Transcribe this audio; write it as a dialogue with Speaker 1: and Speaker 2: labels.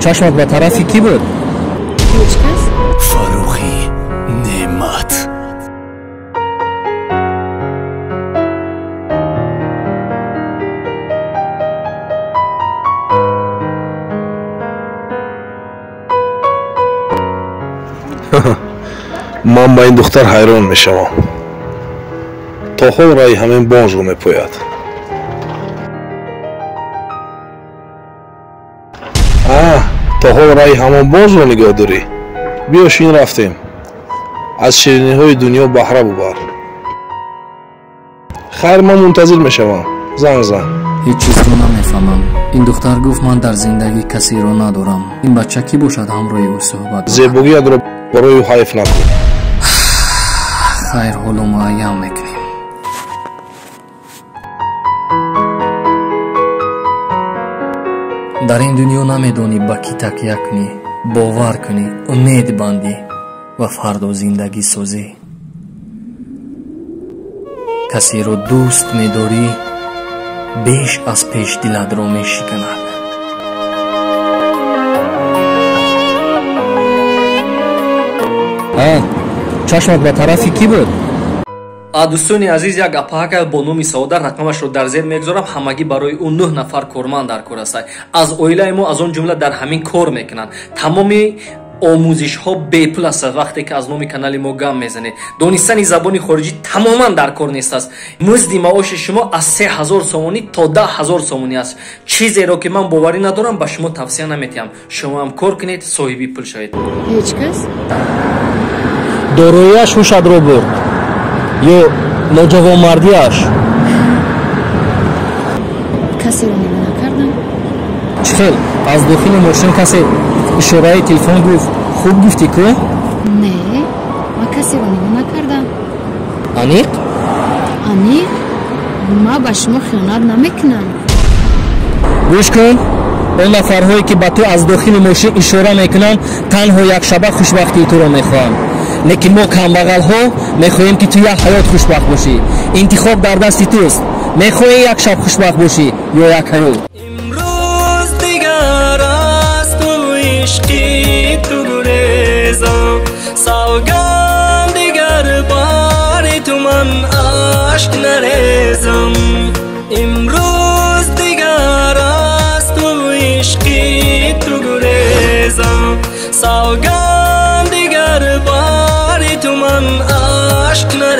Speaker 1: چشمت به طرف کی بود؟
Speaker 2: هیچ کس؟
Speaker 3: فروخی نعمت.
Speaker 4: من با این دختر حیران میشم. تا حال رای همین بانج رو میپوید. تا حال رای همان بانج رو نگاه داری. بیا شین رفتیم. از شیرینی های دنیا بهره ببر. خیر من منتظر میشم. زن
Speaker 1: هیچ چیز رو نمیفهمم. این دختر گفت من در زندگی کسی رو ندارم. این بچه کی باشد همراه او صحبت؟
Speaker 4: زیبایی رو برای او حیف نکن.
Speaker 1: خیر حالا معین میکنیم. در این دنیا نمیدونی با کی تکیه کنی، باور کنی، امید بندی و فردا زندگی سازی. کسی رو دوست میداری بیش از پیش دلت رو میشکند. چشمت به طرف کی بود؟ دوستانی عزیز، یک اپاک با نام سعودت رقمش رو در زیر میگذارم. همگی برای اون 9 نفر کارمند در کار است. از اویلای ما از اون جمله در همین کار میکنن. تمامی آموزش ها بی پول است. وقتی که از نام کانال ما گام میزنه دانستن زبان خارجی تماما در کار نیست است. مزد معاش شما از 3000 سومانی تا 10000 سومانی است. چیزی را که من باوری ندارم به شما توصیه نمیتیم. شما هم کار کنید صاحبی پول شوید.
Speaker 2: هیچ کس؟
Speaker 1: دارویش هوشت رو برد یا نوجوانمردیش؟
Speaker 2: کسی رو نگاه نکردم.
Speaker 1: چه خیلی از داخل ماشین کسی اشاره تلفن گفت. خوب گفتی که؟
Speaker 2: نه ما کسی رو نگاه نکردم.
Speaker 1: انیق؟
Speaker 2: انیق؟ ما به شما خیانت نمیکنم.
Speaker 1: گوش کن، اون نفرهایی که به تو از داخل ماشین اشاره میکنن تنها یک شبه خوشبختی تو رو میخوان. لیکن ما کمبغل ها میخواهیم که تو یک حیات خوشبخت باشی. انتخاب در دست توست. میخواهی یک شب خوشبخت باشی یا یک حیات.
Speaker 3: امروز دیگر است تو عشقی تو گریزم. سوگند دیگر بار تو من عشق نریزم. امروز دیگر است تو عشقی تو گریزم. سوگند دیگر بار تو من عشق نریزم.